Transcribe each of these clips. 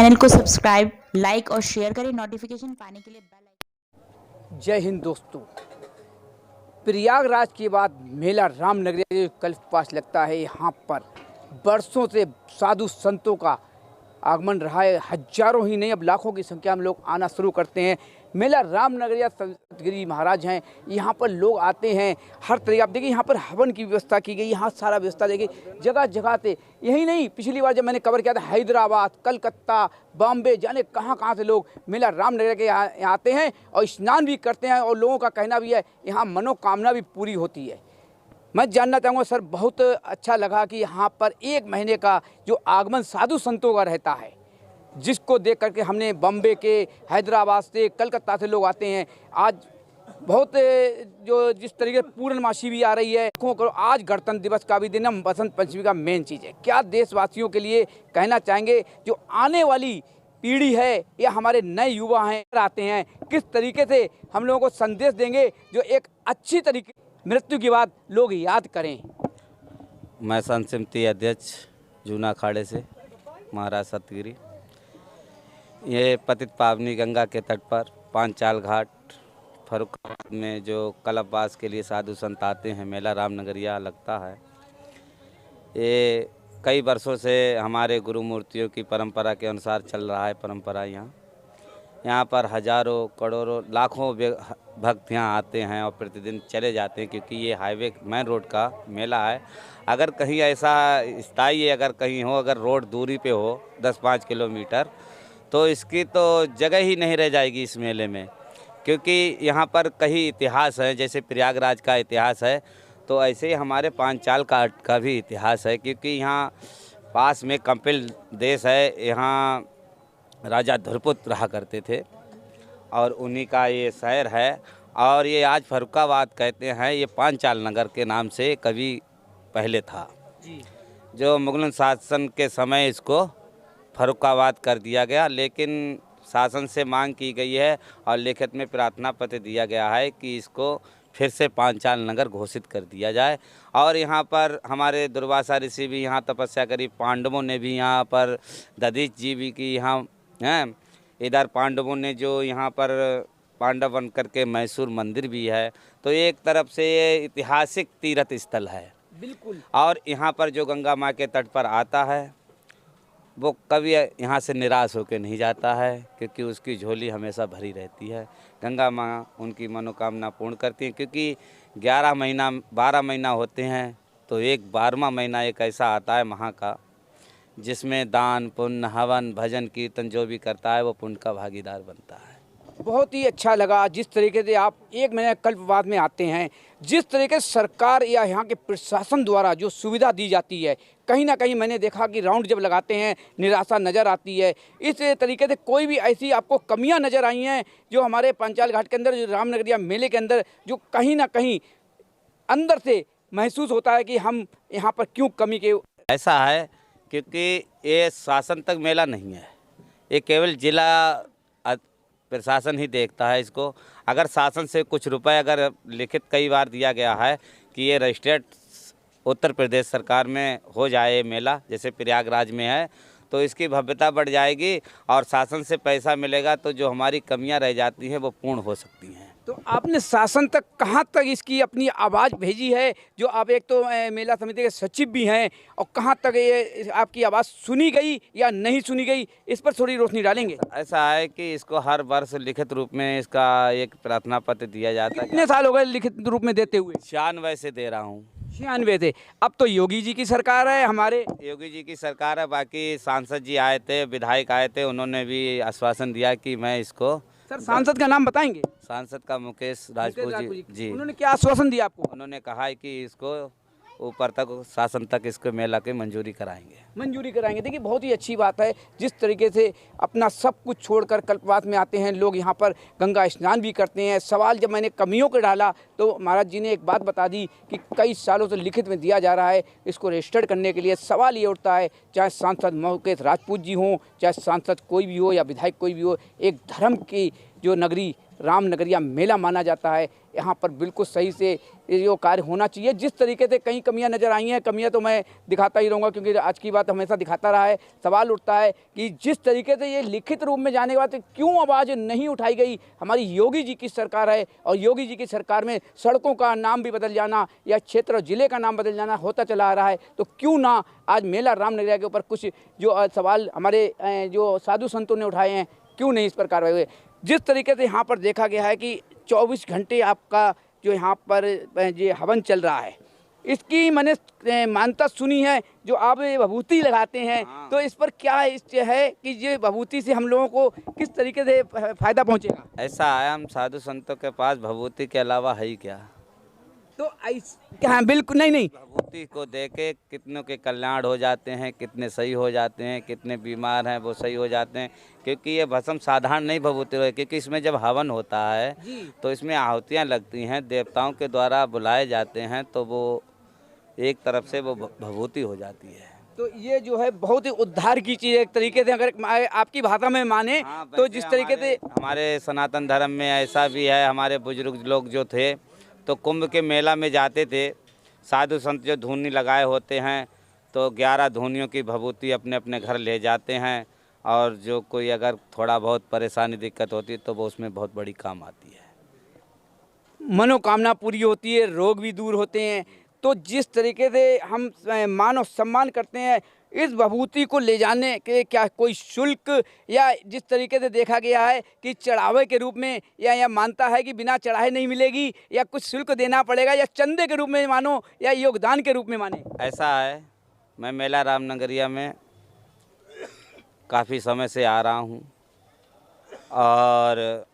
Channel को subscribe, like और share करें। नोटिफिकेशन पाने के लिए बेल आइकन। जय हिंद दोस्तों। प्रयागराज के बाद मेला रामनगरिया कल पास लगता है। यहाँ पर बरसों से साधु संतों का आगमन रहा है। हजारों ही नहीं अब लाखों की संख्या में लोग आना शुरू करते हैं। मेला रामनगरिया संतगिरी महाराज हैं, यहाँ पर लोग आते हैं। हर तरीके आप देखिए, यहाँ पर हवन की व्यवस्था की गई। यहाँ सारा व्यवस्था देखिए, जगह जगह पे। यही नहीं, पिछली बार जब मैंने कवर किया था हैदराबाद, कलकत्ता, बॉम्बे, जाने कहाँ से लोग मेला रामनगरिया के यहाँ आते हैं और स्नान भी करते हैं। और लोगों का कहना भी है यहाँ मनोकामना भी पूरी होती है। मैं जानना चाहूँगा सर, बहुत अच्छा लगा कि यहाँ पर एक महीने का जो आगमन साधु संतों का रहता है, जिसको देख करके हमने बम्बे के, हैदराबाद से, कलकत्ता से लोग आते हैं। आज बहुत जो जिस तरीके से पूर्णमासी भी आ रही है, आज गणतंत्र दिवस का भी दिन है, बसंत पंचमी का मेन चीज़ है। क्या देशवासियों के लिए कहना चाहेंगे, जो आने वाली पीढ़ी है या हमारे नए युवा हैं आते हैं, किस तरीके से हम लोगों को संदेश देंगे जो एक अच्छी तरीके मृत्यु के बाद लोग याद करें? मैं संत समिति अध्यक्ष जूना अखाड़े से महाराज सतगिरी। ये पतित पावनी गंगा के तट पर पांचाल घाट फर्रुखाबाद में जो कल्पवास के लिए साधु संत आते हैं, मेला रामनगरिया लगता है। ये कई वर्षों से हमारे गुरु मूर्तियों की परंपरा के अनुसार चल रहा है। परंपरा यहाँ पर हजारों, करोड़ों, लाखों भक्त यहाँ आते हैं और प्रतिदिन चले जाते हैं, क्योंकि ये हाईवे मेन रोड का मेला है। अगर कहीं ऐसा स्थायी अगर कहीं हो, अगर रोड दूरी पे हो 10-5 किलोमीटर, तो इसकी तो जगह ही नहीं रह जाएगी इस मेले में। क्योंकि यहाँ पर कई इतिहास है, जैसे प्रयागराज का इतिहास है, तो ऐसे ही हमारे पांचाल का भी इतिहास है। क्योंकि यहाँ पास में कंपिल देश है, यहाँ राजा ध्रुपद रहा करते थे और उन्हीं का ये शहर है। और ये आज फर्रुखाबाद कहते हैं, ये पांचाल नगर के नाम से कभी पहले था जी। जो मुगलन शासन के समय इसको फर्रुखाबाद कर दिया गया, लेकिन शासन से मांग की गई है और लिखित में प्रार्थना पत्र दिया गया है कि इसको फिर से पांचाल नगर घोषित कर दिया जाए। और यहाँ पर हमारे दुर्वासा ऋषि भी यहाँ तपस्या करी, पांडवों ने भी यहाँ पर, दधीच जी भी की यहाँ हैं। इधर पांडवों ने जो यहाँ पर पांडव बन करके मैसूर मंदिर भी है, तो एक तरफ से ये ऐतिहासिक तीर्थ स्थल है बिल्कुल। और यहाँ पर जो गंगा माँ के तट पर आता है, वो कभी यहाँ से निराश होकर नहीं जाता है, क्योंकि उसकी झोली हमेशा भरी रहती है। गंगा माँ उनकी मनोकामना पूर्ण करती हैं, क्योंकि 12 महीना होते हैं, तो एक 12वां महीना एक ऐसा आता है माह का, जिसमें दान पुण्य, हवन, भजन, कीर्तन जो भी करता है वो पुण्य का भागीदार बनता है। बहुत ही अच्छा लगा जिस तरीके से आप एक महीने कल्पवाद में आते हैं, जिस तरीके से सरकार या यहाँ के प्रशासन द्वारा जो सुविधा दी जाती है, कहीं ना कहीं मैंने देखा कि राउंड जब लगाते हैं निराशा नज़र आती है। इस तरीके से कोई भी ऐसी आपको कमियां नज़र आई हैं जो हमारे पांचाल घाट के अंदर, जो रामनगरिया मेले के अंदर, जो कहीं ना कहीं अंदर से महसूस होता है कि हम यहाँ पर क्यों कमी के? ऐसा है क्योंकि ये शासन तक मेला नहीं है, ये केवल जिला प्रशासन ही देखता है इसको। अगर शासन से कुछ रुपए अगर लिखित कई बार दिया गया है कि ये रजिस्ट्रेड उत्तर प्रदेश सरकार में हो जाए मेला, जैसे प्रयागराज में है, तो इसकी भव्यता बढ़ जाएगी और शासन से पैसा मिलेगा, तो जो हमारी कमियां रह जाती हैं वो पूर्ण हो सकती हैं। तो आपने शासन तक कहाँ तक इसकी अपनी आवाज़ भेजी है? जो आप एक तो मेला समिति के सचिव भी हैं, और कहाँ तक ये आपकी आवाज़ सुनी गई या नहीं सुनी गई, इस पर थोड़ी रोशनी डालेंगे? ऐसा है कि इसको हर वर्ष लिखित रूप में इसका एक प्रार्थना पत्र दिया जाता है। कितने साल हो गए लिखित रूप में देते हुए? 96 से दे रहा हूँ। 96 से। अब तो योगी जी की सरकार है, हमारे योगी जी की सरकार है। बाकी सांसद जी आए थे, विधायक आए थे, उन्होंने भी आश्वासन दिया कि मैं इसको। सर, सांसद का नाम बताएंगे? सांसद का मुकेश राजपूत जी। उन्होंने क्या आश्वासन दिया आपको? उन्होंने कहा है कि इसको ऊपर तक, शासन तक इसको मेला की मंजूरी कराएंगे। देखिए, बहुत ही अच्छी बात है जिस तरीके से अपना सब कुछ छोड़कर कल्पवास में आते हैं लोग, यहाँ पर गंगा स्नान भी करते हैं। सवाल जब मैंने कमियों को डाला तो महाराज जी ने एक बात बता दी कि कई सालों से लिखित में दिया जा रहा है, इसको रजिस्टर्ड करने के लिए सवाल ये उठता है, चाहे सांसद मुकेश राजपूत जी हों, चाहे सांसद कोई भी हो या विधायक कोई भी हो, एक धर्म की जो नगरी रामनगरिया मेला माना जाता है, यहाँ पर बिल्कुल सही से ये जो कार्य होना चाहिए। जिस तरीके से कई कमियां नज़र आई हैं, कमियां तो मैं दिखाता ही रहूँगा क्योंकि आज की बात हमेशा दिखाता रहा है। सवाल उठता है कि जिस तरीके से ये लिखित रूप में जाने के बाद क्यों आवाज़ नहीं उठाई गई। हमारी योगी जी की सरकार है और योगी जी की सरकार में सड़कों का नाम भी बदल जाना या क्षेत्र और ज़िले का नाम बदल जाना होता चला आ रहा है, तो क्यों ना आज मेला रामनगरिया के ऊपर कुछ जो सवाल हमारे जो साधु संतों ने उठाए हैं, क्यों नहीं इस पर कार्रवाई हुई। जिस तरीके से यहाँ पर देखा गया है कि 24 घंटे आपका जो यहाँ पर ये हवन चल रहा है, इसकी मैंने मान्यता सुनी है। जो आप ये विभूति लगाते हैं, तो इस पर क्या इस है कि ये विभूति से हम लोगों को किस तरीके से फायदा पहुँचेगा? ऐसा है, हम साधु संतों के पास विभूति के अलावा है ही क्या। तो हाँ बिल्कुल नहीं विभूति को देके कितनों के कल्याण हो जाते हैं, कितने सही हो जाते हैं, कितने बीमार हैं वो सही हो जाते हैं। क्योंकि ये भस्म साधारण नहीं विभूति है, क्योंकि इसमें जब हवन होता है तो इसमें आहुतियाँ लगती हैं, देवताओं के द्वारा बुलाए जाते हैं, तो वो एक तरफ से वो विभूति हो जाती है। तो ये जो है बहुत ही उद्धार की चीज़ है एक तरीके से, अगर आपकी भाषा में माने। हाँ, तो जिस तरीके से हमारे सनातन धर्म में ऐसा भी है, हमारे बुजुर्ग लोग जो थे तो कुंभ के मेला में जाते थे, साधु संत जो धूनी लगाए होते हैं तो 11 धूनियों की विभूति अपने अपने घर ले जाते हैं, और जो कोई अगर थोड़ा बहुत परेशानी दिक्कत होती है तो वो उसमें बहुत बड़ी काम आती है। मनोकामना पूरी होती है, रोग भी दूर होते हैं। तो जिस तरीके से हम मान और सम्मान करते हैं, इस विभूति को ले जाने के क्या कोई शुल्क या जिस तरीके से देखा गया है कि चढ़ावे के रूप में या मानता है कि बिना चढ़ाए नहीं मिलेगी, या कुछ शुल्क देना पड़ेगा, या चंदे के रूप में मानो या योगदान के रूप में माने? ऐसा है, मैं मेला रामनगरिया में काफ़ी समय से आ रहा हूँ और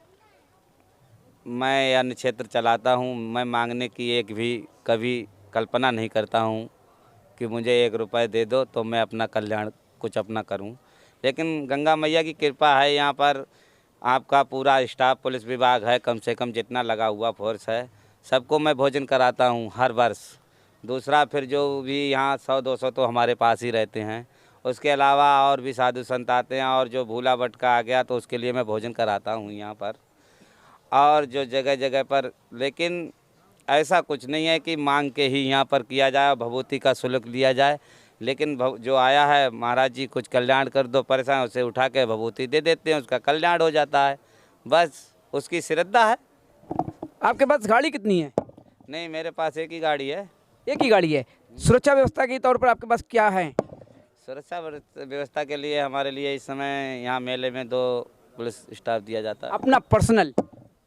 मैं अन्य क्षेत्र चलाता हूँ। मैं मांगने की एक भी कभी कल्पना नहीं करता हूँ कि मुझे 1 रुपये दे दो तो मैं अपना कल्याण कुछ अपना करूं। लेकिन गंगा मैया की कृपा है, यहाँ पर आपका पूरा स्टाफ, पुलिस विभाग है, कम से कम जितना लगा हुआ फोर्स है, सबको मैं भोजन कराता हूं हर वर्ष। दूसरा फिर जो भी यहाँ 100-200 तो हमारे पास ही रहते हैं, उसके अलावा और भी साधु संत आते हैं, और जो भूला भटका आ गया तो उसके लिए मैं भोजन कराता हूँ यहाँ पर, और जो जगह जगह पर। लेकिन ऐसा कुछ नहीं है कि मांग के ही यहाँ पर किया जाए, विभूति का शुल्क लिया जाए। लेकिन जो आया है महाराज जी कुछ कल्याण कर दो, परेशान, उसे उठा के विभूति दे देते हैं, उसका कल्याण हो जाता है, बस उसकी श्रद्धा है। आपके पास गाड़ी कितनी है? नहीं, मेरे पास एक ही गाड़ी है। एक ही गाड़ी है। सुरक्षा व्यवस्था के तौर पर आपके पास क्या है? सुरक्षा व्यवस्था के लिए हमारे लिए इस समय यहाँ मेले में 2 पुलिस स्टाफ दिया जाता है। अपना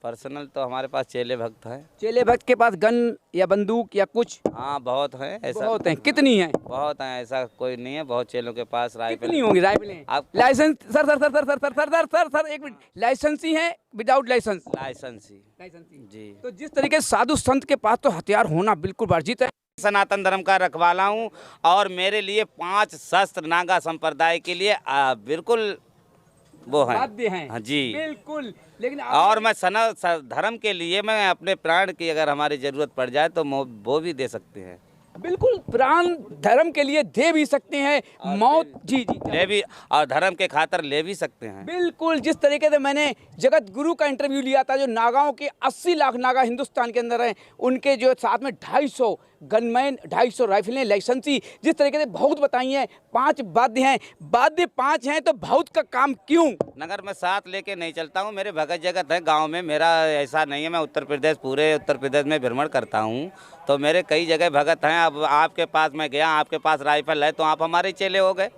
पर्सनल तो हमारे पास चेले भक्त हैं। चेले भक्त के पास गन या बंदूक या कुछ? हाँ, बहुत हैं। ऐसा बहुत हैं। कितनी हैं? बहुत हैं, ऐसा कोई नहीं है, बहुत चेलों के पास राइफल। कितनी होंगी राइफलें? आप लाइसेंस सर एक मिनट, लाइसेंस ही है विदाउट लाइसेंस? लाइसेंस ही जी। तो जिस तरीके से साधु संत के पास तो हथियार होना बिल्कुल वर्जित है। सनातन धर्म का रखवाला हूँ, और मेरे लिए 5 शस्त्र नागा संप्रदाय के लिए बिल्कुल वो है, बाध्य हैं। हाँ जी बिल्कुल। लेकिन और मैं धर्म के लिए मैं अपने प्राण की अगर हमारी ज़रूरत पड़ जाए तो वो भी दे सकते हैं। बिल्कुल, प्राण धर्म के लिए दे भी सकते हैं, मौत जी ले भी, और धर्म के खातर ले भी सकते हैं। बिल्कुल। जिस तरीके से मैंने जगत गुरु का इंटरव्यू लिया था, जो नागाओं के 80 लाख नागा हिंदुस्तान के अंदर हैं, उनके जो साथ में 250 गनमैन, 250 राइफलें लाइसेंसी, जिस तरीके से बहुत बताई हैं, 5 वाद्य हैं, वाद्य 5 हैं, तो बहुत का काम क्यों? नगर में साथ लेके नहीं चलता हूँ, मेरे भगत जगत है गांव में, मेरा ऐसा नहीं है। मैं पूरे उत्तर प्रदेश में भ्रमण करता हूँ, तो मेरे कई जगह भगत हैं। अब आपके पास मैं गया, आपके पास राइफल है, तो आप हमारे चेले हो गए।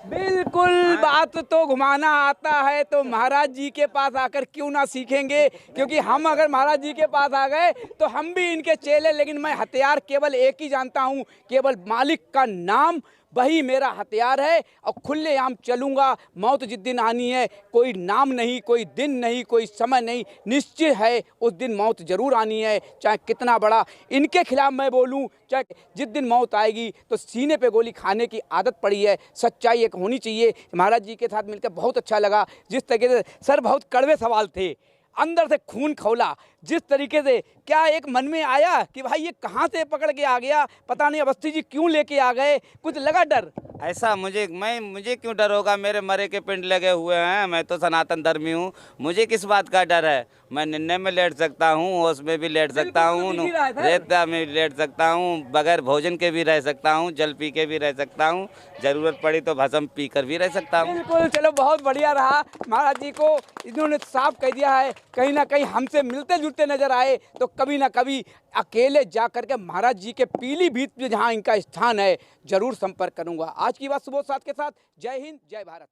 बिल्कुल। बात तो घुमाना आता है तो महाराज जी के पास आकर क्यों ना सीखेंगे, क्योंकि हम अगर महाराज जी के पास आ गए तो हम भी इनके चेले। लेकिन मैं हथियार केवल एक ही जानता हूँ, केवल मालिक का नाम, वही मेरा हथियार है, और खुलेआम चलूँगा। मौत जिस दिन आनी है, कोई नाम नहीं, कोई दिन नहीं, कोई समय नहीं, निश्चित है उस दिन मौत जरूर आनी है। चाहे कितना बड़ा इनके खिलाफ मैं बोलूँ, चाहे जिस दिन मौत आएगी तो सीने पे गोली खाने की आदत पड़ी है। सच्चाई एक होनी चाहिए। महाराज जी के साथ मिलकर बहुत अच्छा लगा। जिस तरीके से सर बहुत कड़वे सवाल थे, अंदर से खून खौला। जिस तरीके से क्या एक मन में आया कि भाई ये कहाँ से पकड़ के आ गया, पता नहीं अवस्थी जी क्यों लेके आ गए, कुछ लगा डर? ऐसा मुझे क्यों डर होगा, मेरे मरे के पिंड लगे हुए हैं, मैं तो सनातन धर्मी हूँ, मुझे किस बात का डर है। मैं निन्ने में लेट सकता हूँ, ओस में भी लेट सकता हूँ, रेता में भी लेट सकता हूँ, बगैर भोजन के भी रह सकता हूँ, जल पी के भी रह सकता हूँ, जरूरत पड़ी तो भस्म पी कर भी रह सकता हूँ। बिल्कुल, चलो बहुत बढ़िया रहा। महाराज जी को इन्होंने साफ कह दिया है, कहीं ना कहीं हमसे मिलते जुलते नजर आए तो कभी ना कभी अकेले जा करके महाराज जी के पीलीभीत में जहाँ इनका स्थान है जरूर संपर्क करूंगा। आज की बात सुबोध साथ के साथ। जय हिंद, जय भारत।